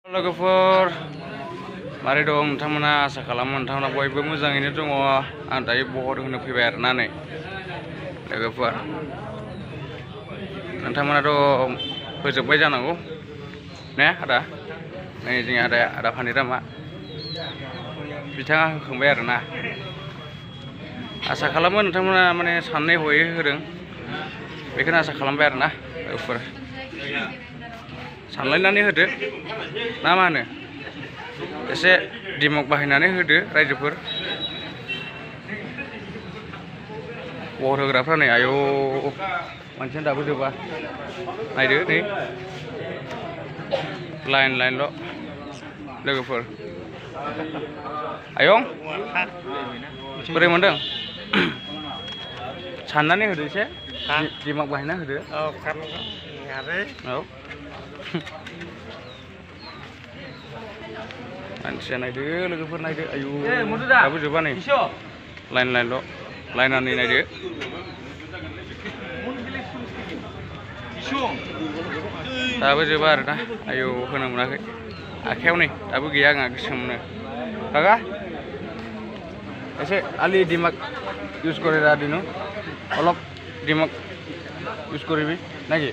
लोगोफोर मारै दं नोंथांमोना आसा खालामो नोंथांमोना बयबो मोजाङैनो दङ। आं दायो बहर होनो फैबाय आरोना नै लोगोफोर नोंथांमोनाथ' फोजोबबाय जानांगौ ने आदा नै जोंनि आदा फानिरामा बिथाङा होखांबाय आरोना आसा खालामो नोंथांमोना माने साननै हयै होदों बेखौनो आसा खालामबाय आरोना लोगोफोर सानलायनानै होदो ना मा होनो एसे दिमाग बाहायनानै होदो रायजोफोर बहर होग्राफ्रा नै आयौ मानसियानो दाबो जोबा नायदो नै लाइनल' लोगोफोर आयं बोरै मोनदों साननानै होदो एसे दिमाग बाहायना होदो औ मानसिया नायदो लोगोफोर नायदो आयु दाबो जोबा नै लाइनानै नायदो दाबो जोबा आरोना आयु होनो मोनाखै आखायाव नै दाबो गैया आंहा गोसोमनो काका ऐसे आली दिमाग यूज करे रहा दिनो अलग दिमाग यूज करिबी नाকি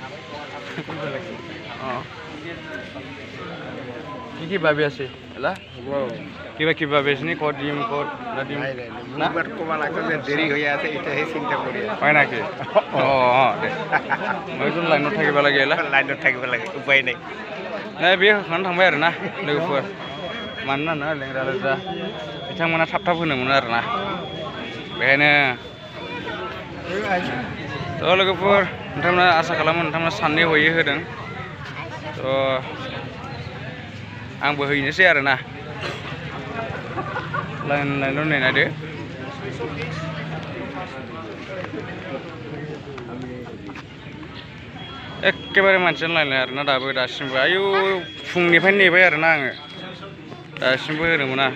কি ভাবি আছে এলা কিবা বেশনি কত ডিম কত না ডিম না বাট কোবা লাগছে যে দেরি হয়ে আছে এটাই চিন্তা করি হয় নাকি দে মইতো লাইনত থাকিব লাগে এলা লাইনত থাকিব লাগে উপায় নাই না बे होखानानै थांबाय आरोना लोगोफोर मानोना ना लेंग्रा लेंग्रा बिथांमोना थाब होनो मोनो आरोना बेखायनो थ' लोगोफोर नोंथांमोना आसा खालामो नोंथांमोना साननै हयै होदों थ' आंबो हैनोसै आरोना लाइनल' नायदो एखेबारे मानसियानो लायनलाय आरोना दाबो दासिमबो आयु फुंनिफ्रायनो नेबाय आरोना आङो दासिमबो होनो मोना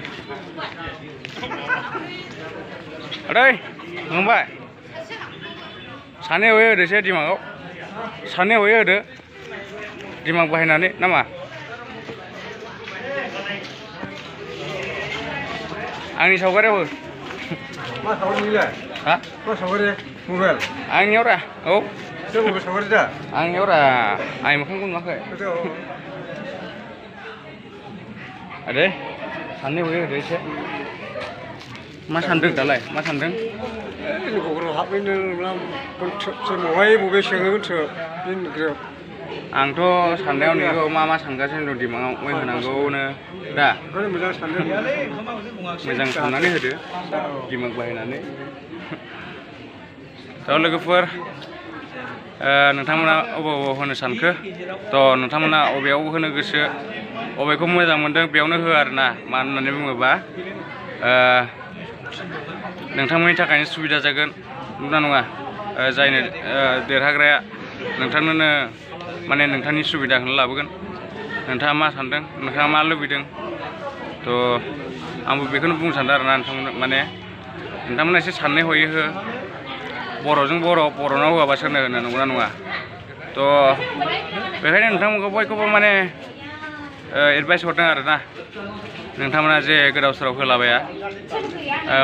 आदै फंबाय सानै हयै होदोसै दिमागाव सानै हयै होदो दिमाग बाहायनानै नामा आंनि सावगारियाव हो मा सावगारिलाय हा मा सावगारि मबाइल आंनियाव रा औ सोर मबाइल सावगारि दा आंनियाव रा आइ मोखांखौ नुवाखै आदै सानै हयै होदो एसे मा सानदों दालाय मा सानदों गग्राव हाबैनो समावहाय बबे सोङोमोन सोर बे ग्रोब आंथ' साननायाव नोंखौ मा सानगासिनो दं दिमागाव मै होनांगौनो दा ओंखायनो मोजां सानदों मोजां साननानै होदो दिमाग बाहायनानै थ' लोगोफोर नोंथांमोना अबाव होनो सानखो थ' नोंथांमोना अबेयाव होनो गोसो अबेखौ मोजां मोनदों बेयावनो हो आरोना मानो होननानै बुङोबा नोंथांमोननि थाखायनो सुबिदा जागोन नंगौना नङा जायनो देरहाग्राया नोंथांनोनो माने नोंथांनि सुबिदाखौनो लाबोगोन नोंथाङा मा सानदों नोंथाङा मा लुबैदों थ' आंबो बेखौनो बुंनो सानदों आरोना नोंथांमोना एसे साननै हयै हो बर'जों बर'नाव होआबा सोरनो होनो नंगौना नङा थ' बेखायनो नोंथांमोनखौ बयखौबो माने एडभाइस हरदों आरोना नोंथांमोना जे गोदाव सोराव होलाबाया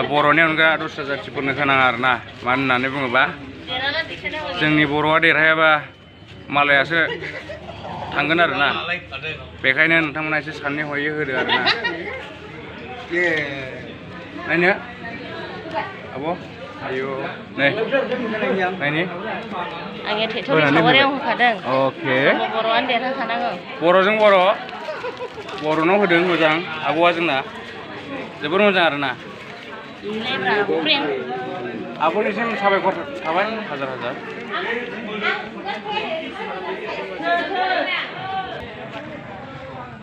बर'नि अनगा दस्रा जाथिफोरनो होनाङा आरोना मानो होननानै बुङोबा जोंनि बर'आ देरहायाबा मालायासो थांगोन आरोना बेखायनो नोंथांमोना एसे साननै हयै होदो आरोना नायनो आब' आयु नै नायनि आंनि टेट'नि सावगारियाव होखादों अके बर'आनो देरहाखानांगौ बर'जों बर'नाव होदों मोजां आब'आ जोंना जोबोर मोजां आरोना आब'निसिम साबायखर थाबाय हाजार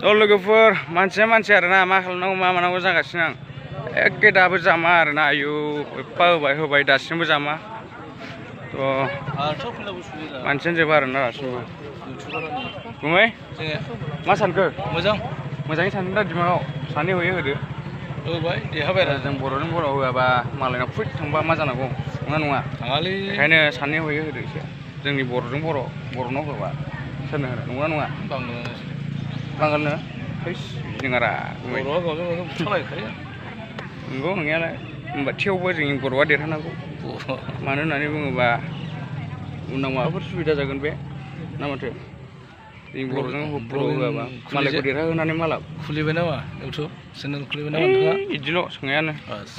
थ' लोगोफोर मानसिया मानसि आरोना मा खालामनांगौ मा मानांगौ जागासिनो आं एखे दाबो जामा आरोना आयु एफा होबाय दासिमबो जामा थ' मानसियानो जोबा आरोना दासिमबो गुमै मा सानखो मोजाङै सानदों दा दिमागाव सानै हयै होदो होबाय देरहाबाय आरो जों बर'जों बर' होआबा मालायनाव फुट थांबा मा जानांगौ नङा थाङालै बेखायनो सानै हयै होदो एसे जोंनि बर'जों बर'नाव होबा सोरनो होनो नंगौना नङा बांगालनो जों आरा बर'आ गावजों गाव सालायखायो नंगौ नंनायालाय होमबा थेवबो जोंनि बर'आ देरहानांगौ मानो होननानै बुङोबा उनाव माबाफोर सुबिदा जागोन बे ना माथो जों बर'जों बर' होआबा मालायखौ देरहाहोनानै माला खुलिबाय नामा इउटुब चेनेल खुलिबाय नामा नोंथाङा बिदिल' सोंनायानो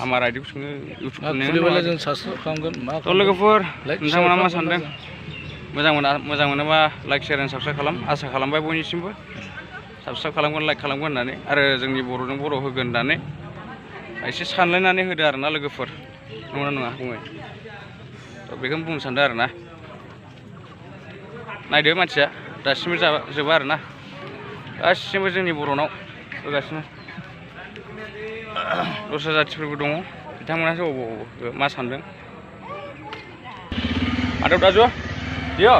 आमार आइदिखौ सोङो इउटुब खुलिबायला जों साबस्क्राइब खालामगोन मा थ' लोगोफोर Like, नोंथांमोना मा share सानदों मोजां मोनोबा लाइक शेयार एन्ड साबस्क्राइब खालाम आसा खालामबाय बयनिसिमबो साबस्क्राइब खालामगोन लाइक खालामगोन होननानै आरो जोंनि बर'जों बर' होगोन होननानै एसे सानलायनानै होदो आरोना लोगोफोर नंगौना नङा बुङो थ' बेखौनो बुंनो सानदों आरोना नायदो मानसिया दासिमबो जोबा आरोना गासिबो जोंनि बर'नाव होगासिनो दस्रा जाथिफोरबो दङ बिथांमोनासो अबाव मा सानदों माधव दाजु दियो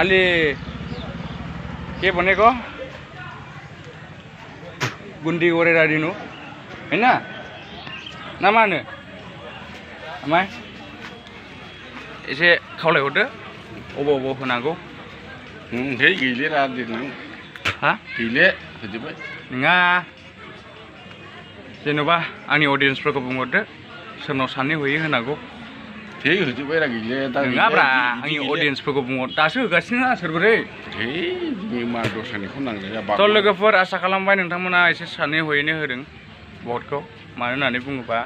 अलि के भनेको गुन्डी गरेर दिनु होइन ना मा होनो आमाय एसे खावलायहरदो अबाव होनांगौ है गैले रा देनां हा गैले होजोब्बाय नङा जेन'बा आंनि अडियेन्सफोरखौ बुंहरदो सोरनाव सानै हयै होनांगौ है होजोब्बाय रा गैले दा नङाब्रा आंनि अडियेन्सफोरखौ बुंहर दासो होगासिनो ना सोरबोरै है जोंनि मा दस्रानिखौ नांलाया थ' लोगोफोर आसा खालामबाय नोंथांमोना एसे सानै हयैनो होदों भटखौ मानो होननानै बुङोबा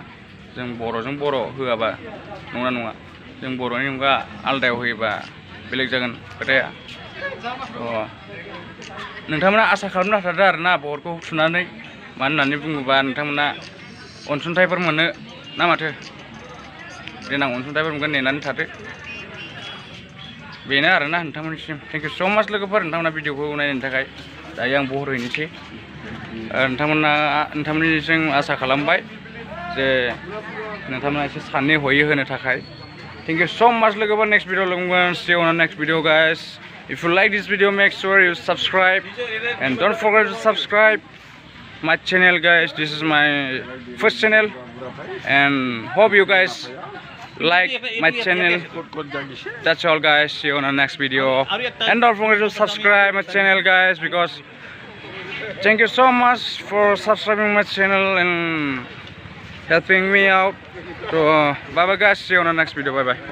जों बर'जों बर' होआबा नङा नङा जों बर'नि अनगा आलदायाव होयोबा बेलेग जागोन खोथाया नोंथांमोना आसा खालामनो हाथारदो आरोना भटखौ थुनानै मानो होननानै बुङोबा नोंथांमोना अनसुंथाइफोर मोनो ना माथो देनां अनसुंथाइफोर मोनगोन नेनानै थादो बेनो आरोना नोंथांमोननिसिम थेंक इउ स' माच लोगोफोर नोंथांमोना भिडिअखौ नायनायनि थाखाय दायो आं बहर हैनोसै नोंथांमोननिसिम आसा खालामबाय जे नोंथांमोना एसे सानै हयै होनो थाखाय थेंक इउ स' माच लोगोफोर नेक्स्ट भिडिअ लोगो मोनगोन see you on the next video guys if you like this video make sure you subscribe and don't forget to subscribe my channel guys this is my first channel and hope you guys like my channel that's all guys see you on the next video and don't forget to subscribe my channel guys because thank you so much for subscribing my channel and helping me out so bye bye guys see you on the next video bye bye